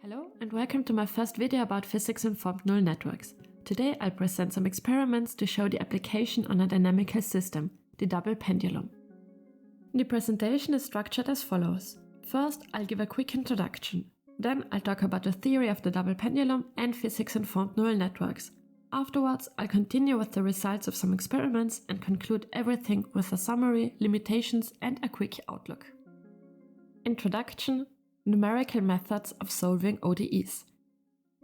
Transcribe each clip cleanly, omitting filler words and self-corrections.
Hello and welcome to my first video about physics-informed neural networks. Today I'll present some experiments to show the application on a dynamical system, the double pendulum. The presentation is structured as follows. First, I'll give a quick introduction. Then I'll talk about the theory of the double pendulum and physics-informed neural networks. Afterwards, I'll continue with the results of some experiments and conclude everything with a summary, limitations and a quick outlook. Introduction. Numerical methods of solving ODEs.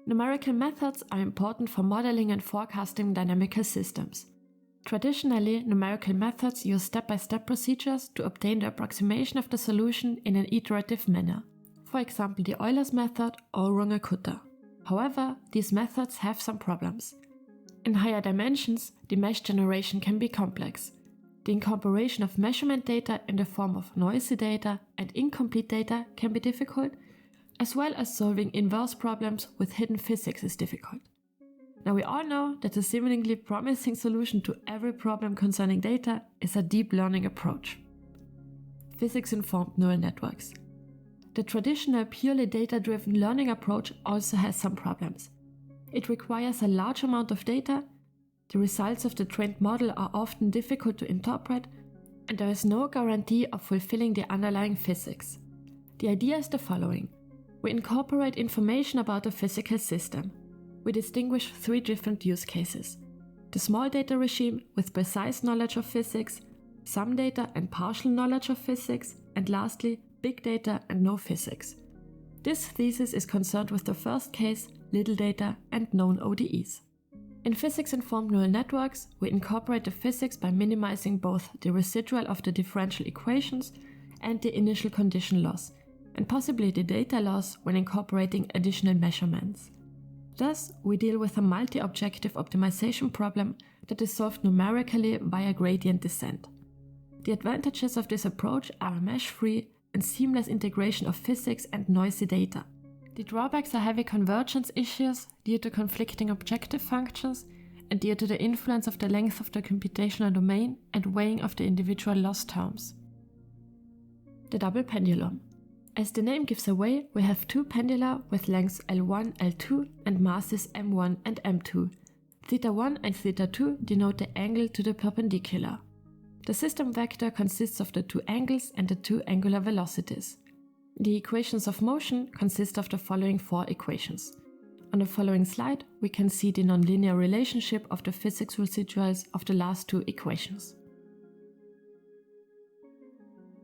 Numerical methods are important for modeling and forecasting dynamical systems. Traditionally, numerical methods use step-by-step procedures to obtain the approximation of the solution in an iterative manner. For example, the Euler's method or Runge-Kutta. However, these methods have some problems. In higher dimensions, the mesh generation can be complex. The incorporation of measurement data in the form of noisy data and incomplete data can be difficult, as well as solving inverse problems with hidden physics is difficult. Now we all know that a seemingly promising solution to every problem concerning data is a deep learning approach. Physics-informed neural networks. The traditional purely data-driven learning approach also has some problems. It requires a large amount of data. The results of the trained model are often difficult to interpret, and there is no guarantee of fulfilling the underlying physics. The idea is the following. We incorporate information about a physical system. We distinguish three different use cases. The small data regime with precise knowledge of physics, some data and partial knowledge of physics, and lastly, big data and no physics. This thesis is concerned with the first case, little data and known ODEs. In physics-informed neural networks, we incorporate the physics by minimizing both the residual of the differential equations and the initial condition loss, and possibly the data loss when incorporating additional measurements. Thus, we deal with a multi-objective optimization problem that is solved numerically via gradient descent. The advantages of this approach are a mesh-free and seamless integration of physics and noisy data. The drawbacks are heavy convergence issues due to conflicting objective functions and due to the influence of the length of the computational domain and weighing of the individual loss terms. The double pendulum. As the name gives away, we have two pendula with lengths L1, L2 and masses m1 and m2. Theta1 and theta2 denote the angle to the perpendicular. The system vector consists of the two angles and the two angular velocities. The equations of motion consist of the following four equations. On the following slide, we can see the nonlinear relationship of the physics residuals of the last two equations.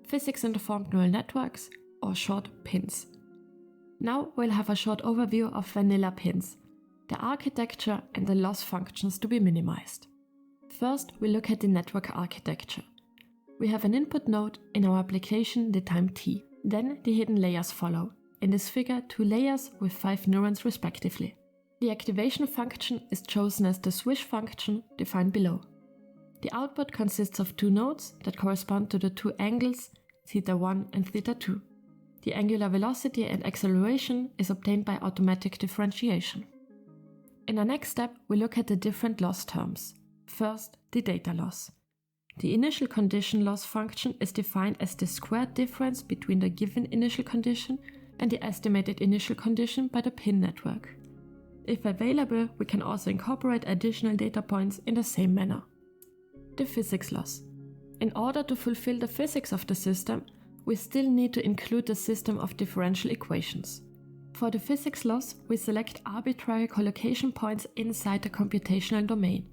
Physics-informed neural networks, or short PINs. Now we'll have a short overview of vanilla PINs, the architecture and the loss functions to be minimized. First, we look at the network architecture. We have an input node, in our application the time t. Then the hidden layers follow. In this figure, two layers with 5 neurons respectively. The activation function is chosen as the swish function defined below. The output consists of two nodes that correspond to the two angles theta1 and theta2. The angular velocity and acceleration is obtained by automatic differentiation. In our next step, we look at the different loss terms. First, the data loss. The initial condition loss function is defined as the squared difference between the given initial condition and the estimated initial condition by the pin network. If available, we can also incorporate additional data points in the same manner. The physics loss. In order to fulfill the physics of the system, we still need to include the system of differential equations. For the physics loss, we select arbitrary collocation points inside the computational domain.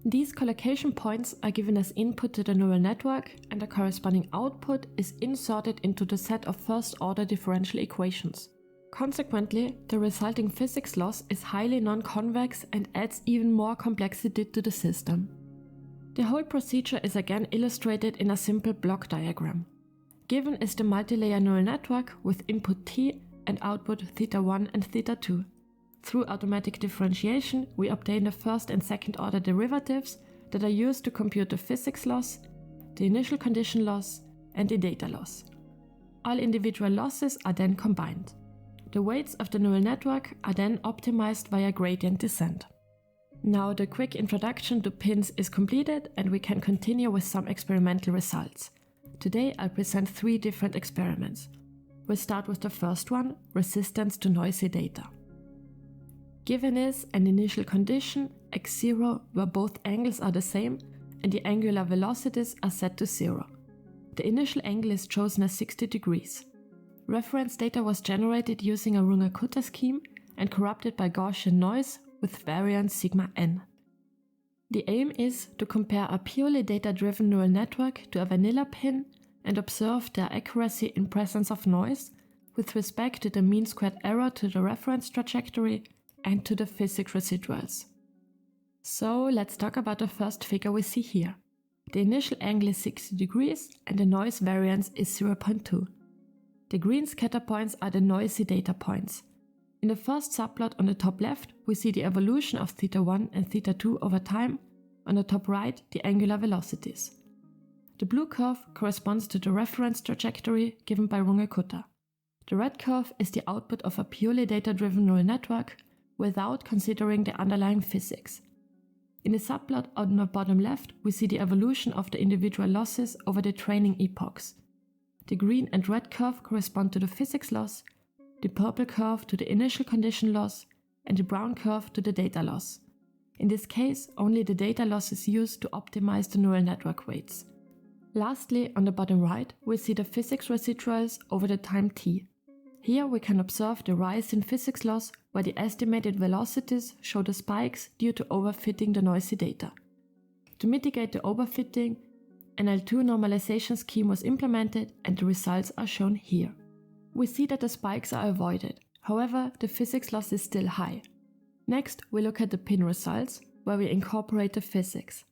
These collocation points are given as input to the neural network, and the corresponding output is inserted into the set of first-order differential equations. Consequently, the resulting physics loss is highly non-convex and adds even more complexity to the system. The whole procedure is again illustrated in a simple block diagram. Given is the multilayer neural network with input t and output theta1 and theta2. Through automatic differentiation, we obtain the first and second order derivatives that are used to compute the physics loss, the initial condition loss, and the data loss. All individual losses are then combined. The weights of the neural network are then optimized via gradient descent. Now the quick introduction to pins is completed and we can continue with some experimental results. Today I'll present 3 different experiments. We'll start with the first one, resistance to noisy data. Given is an initial condition, x0, where both angles are the same and the angular velocities are set to 0. The initial angle is chosen as 60 degrees. Reference data was generated using a Runge-Kutta scheme and corrupted by Gaussian noise with variance sigma n. The aim is to compare a purely data-driven neural network to a vanilla pin and observe their accuracy in presence of noise with respect to the mean squared error to the reference trajectory and to the physics residuals. So let's talk about the first figure we see here. The initial angle is 60 degrees and the noise variance is 0.2. The green scatter points are the noisy data points. In the first subplot on the top left, we see the evolution of θ1 and θ2 over time. On the top right, the angular velocities. The blue curve corresponds to the reference trajectory given by Runge-Kutta. The red curve is the output of a purely data-driven neural network without considering the underlying physics. In the subplot on the bottom left, we see the evolution of the individual losses over the training epochs. The green and red curve correspond to the physics loss, the purple curve to the initial condition loss, and the brown curve to the data loss. In this case, only the data loss is used to optimize the neural network weights. Lastly, on the bottom right, we see the physics residuals over the time t. Here we can observe the rise in physics loss where the estimated velocities show the spikes due to overfitting the noisy data. To mitigate the overfitting, an L2 normalization scheme was implemented and the results are shown here. We see that the spikes are avoided, however the physics loss is still high. Next, we look at the pin results, where we incorporate the physics.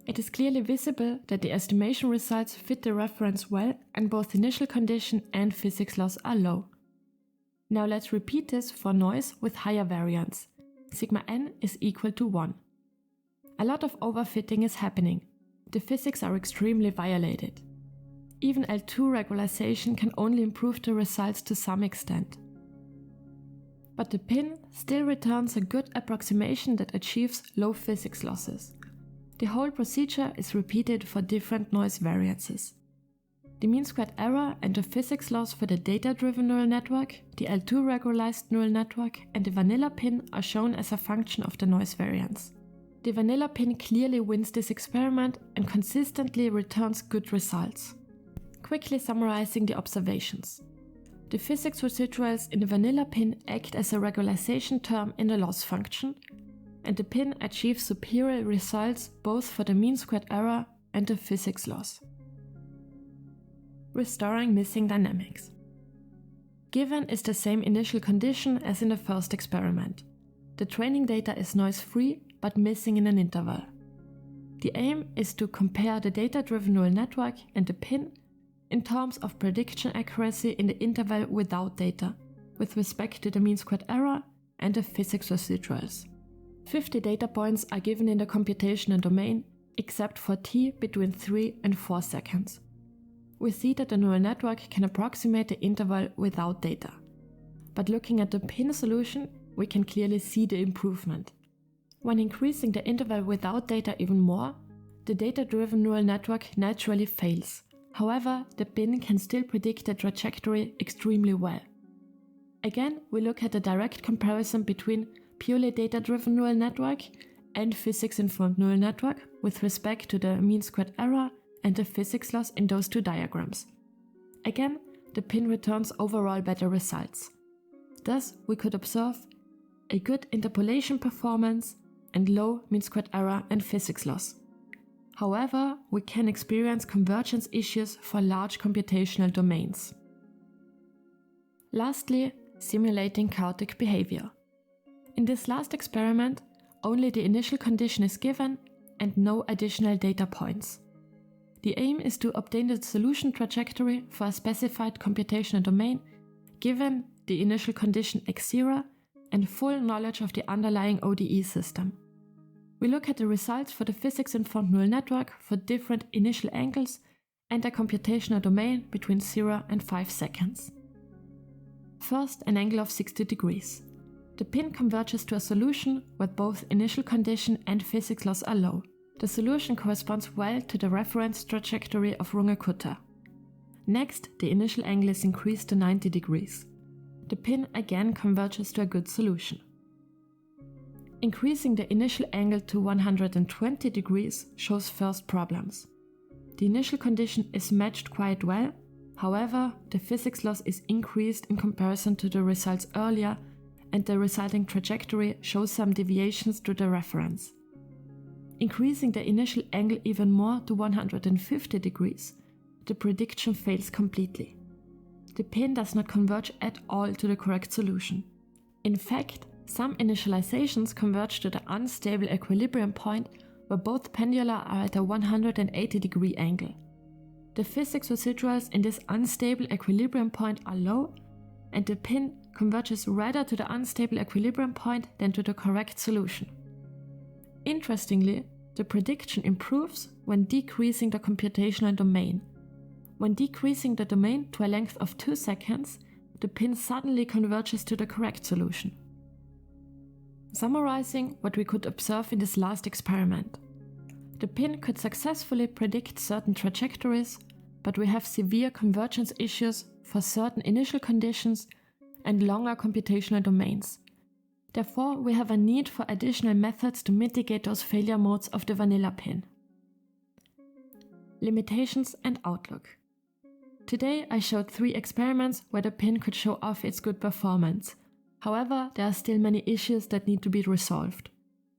It is clearly visible that the estimation results fit the reference well and both initial condition and physics loss are low. Now let's repeat this for noise with higher variance. Sigma n is equal to 1. A lot of overfitting is happening. The physics are extremely violated. Even L2 regularization can only improve the results to some extent. But the pin still returns a good approximation that achieves low physics losses. The whole procedure is repeated for different noise variances. The mean squared error and the physics loss for the data-driven neural network, the L2 regularized neural network and the vanilla pin are shown as a function of the noise variance. The vanilla pin clearly wins this experiment and consistently returns good results. Quickly summarizing the observations. The physics residuals in the vanilla pin act as a regularization term in the loss function, and the pin achieves superior results both for the mean squared error and the physics loss. Restoring missing dynamics. Given is the same initial condition as in the first experiment. The training data is noise-free but missing in an interval. The aim is to compare the data-driven neural network and the pin in terms of prediction accuracy in the interval without data, with respect to the mean squared error and the physics residuals. 50 data points are given in the computational domain, except for t between 3 and 4 seconds. We see that the neural network can approximate the interval without data. But looking at the pin solution, we can clearly see the improvement. When increasing the interval without data even more, the data-driven neural network naturally fails. However, the pin can still predict the trajectory extremely well. Again, we look at the direct comparison between purely data-driven neural network and physics-informed neural network with respect to the mean squared error and the physics loss in those two diagrams. Again, the pin returns overall better results. Thus, we could observe a good interpolation performance and low mean squared error and physics loss. However, we can experience convergence issues for large computational domains. Lastly, simulating chaotic behavior. In this last experiment, only the initial condition is given and no additional data points. The aim is to obtain the solution trajectory for a specified computational domain given the initial condition x0 and full knowledge of the underlying ODE system. We look at the results for the physics-informed neural network for different initial angles and a computational domain between 0 and 5 seconds. First, an angle of 60 degrees. The pin converges to a solution where both initial condition and physics loss are low. The solution corresponds well to the reference trajectory of Runge-Kutta. Next, the initial angle is increased to 90 degrees. The pin again converges to a good solution. Increasing the initial angle to 120 degrees shows first problems. The initial condition is matched quite well, however, the physics loss is increased in comparison to the results earlier, and the resulting trajectory shows some deviations to the reference. Increasing the initial angle even more to 150 degrees, the prediction fails completely. The pin does not converge at all to the correct solution. In fact, some initializations converge to the unstable equilibrium point where both pendula are at a 180 degree angle. The physics residuals in this unstable equilibrium point are low, and the pin converges rather to the unstable equilibrium point than to the correct solution. Interestingly, the prediction improves when decreasing the computational domain. When decreasing the domain to a length of 2 seconds, the pin suddenly converges to the correct solution. Summarizing what we could observe in this last experiment. The pin could successfully predict certain trajectories, but we have severe convergence issues for certain initial conditions and longer computational domains. Therefore, we have a need for additional methods to mitigate those failure modes of the vanilla pin. Limitations and outlook. Today I showed 3 experiments where the pin could show off its good performance. However, there are still many issues that need to be resolved.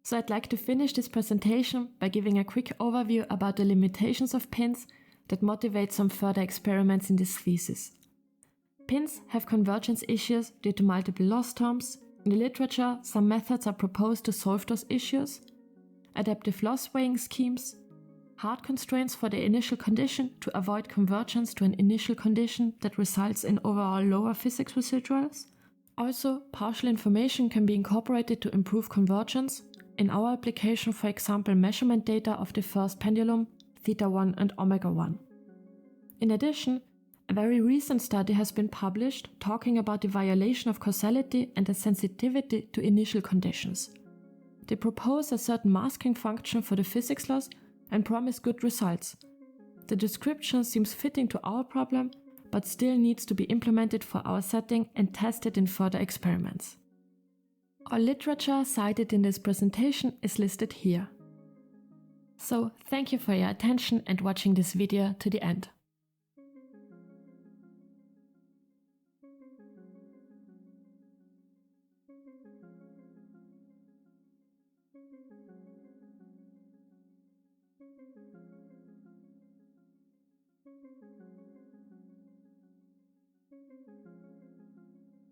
So I'd like to finish this presentation by giving a quick overview about the limitations of pins that motivate some further experiments in this thesis. Pins have convergence issues due to multiple loss terms. In the literature, some methods are proposed to solve those issues. Adaptive loss weighing schemes, hard constraints for the initial condition to avoid convergence to an initial condition that results in overall lower physics residuals. Also, partial information can be incorporated to improve convergence. In our application, for example, measurement data of the first pendulum, θ1 and ω1. In addition, a very recent study has been published talking about the violation of causality and the sensitivity to initial conditions. They propose a certain masking function for the physics loss and promise good results. The description seems fitting to our problem, but still needs to be implemented for our setting and tested in further experiments. All literature cited in this presentation is listed here. So, thank you for your attention and watching this video to the end.